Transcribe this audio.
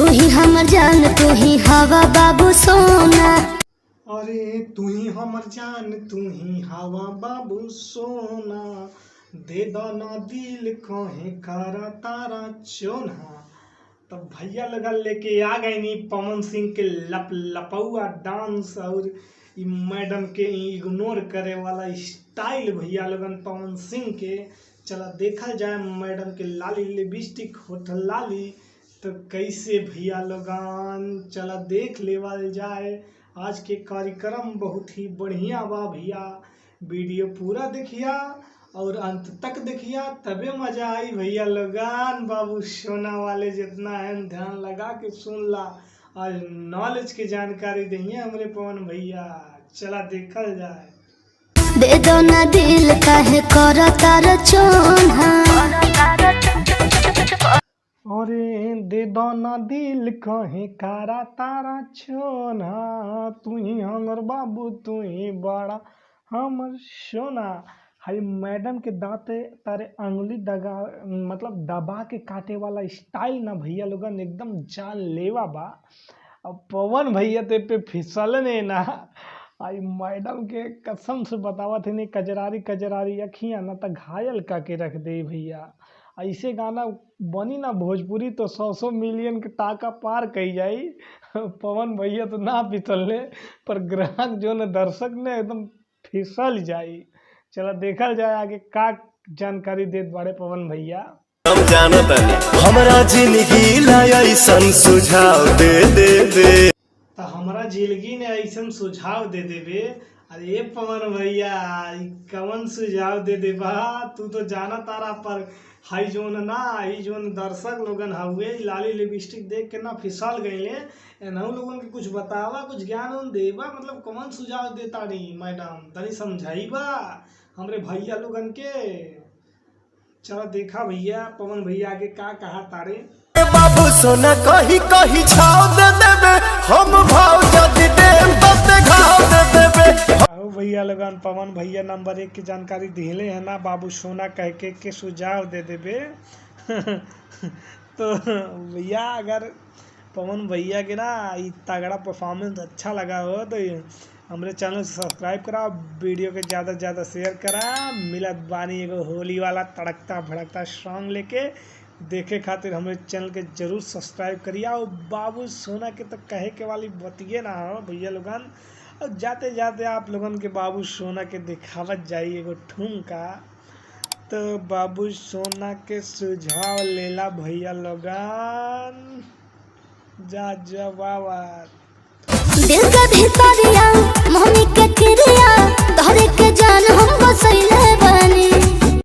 तू ही हमर जान, तू ही हवा बाबू सोना। अरे तू ही हमर जान, तू ही हवा बाबू सोना, दे दाना दिल कहे करा तारा चोना। तो भैया लगन लेके आ गए नी पवन सिंह के लप लपौआ डांस और मैडम के इग्नोर करे वाला स्टाइल भैया लगन पवन सिंह के। चला देखा जाए मैडम के लाली लिपस्टिक होठल लाली तो कैसे भैया लोगन, चला देख लेवल जाए। आज के कार्यक्रम बहुत ही बढ़िया बा भैया, वीडियो पूरा देखिया और अंत तक देखिया तबे मजा आई भैया लोगन। बाबू सोना वाले जितना है ध्यान लगा के सुन ला, आज नॉलेज की जानकारी देंगे हमरे पवन भैया। चला देखल जाए। दे दो ना दिल काहे करा तारा चोना। अरे दे दो ना दिल कहे कारा तारा छोना, तू ही हमर बाबू तू ही बड़ा हमर सोना। हाय मैडम के दांते तारे अंगुली दगा मतलब दबा के काटे वाला स्टाइल ना भैया लोगन एकदम जानलेवा बा। अब पवन भैया ते पे फिसलने ना, आई मैडम के कसम से बतावा थे नहीं कजरारी कजरारी अखियां ना तो घायल करके रख दे भैया। ऐसे गाना बनी ना भोजपुरी तो 100 मिलियन के टाका पार कही जाई। पवन भैया तो ना फिसलने पर ग्राहक जो न दर्शक ने एकदम फिसल जाई। चला देखल जाए आगे का जानकारी देत बाड़े पवन भैया। हम जानतानी हमरा जिंदगी ला ऐसन सुझाव दे दे तो हमारा जिंदगी ने ऐसा सुझाव दे देबे। अरे पवन भैया कवन सुझाव दे दे बा, तू तो जाना तारा पर हाई जोन ना हाई जोन दर्शक लोगन हुए लाली लिपस्टिक देख के ना फिसल गईले। एनहु लोगन के कुछ बतावा, कुछ ज्ञान उन देबा, मतलब कौन सुझाव देता नहीं मैडम तनी समझाइबा हमरे भैया लोगन के। चलो देखा भैया पवन भैया के का कहा तारे। बाबू सोना कही कही छाव दे देबे, हम भाव जदी देम तब घाव दे देबे। आओ भैया लोगन पवन भैया नंबर 1 की जानकारी दिले है ना, बाबू सोना कह के सुझाव दे देबे। तो भैया अगर पवन भैया के ना ये तगड़ा परफॉर्मेंस अच्छा लगा हो तो हमारे चैनल से सब्सक्राइब करा, वीडियो के ज़्यादा से ज़्यादा शेयर करा। मिलत बानी एगो होली वाला तड़कता भड़कता सॉन्ग लेके, देखे खातिर हमारे चैनल के जरूर सब्सक्राइब करिए। और बाबू सोना के तो कहे के वाली बतिए ना हो भैया लोगन। और जाते जाते आप लोगन के बाबू सोना के दिखावत जाइए एगो ठुमका। तो बाबू सोना के सुझाव लेला भैया लोगन, जा बाबा। दिल का भीतर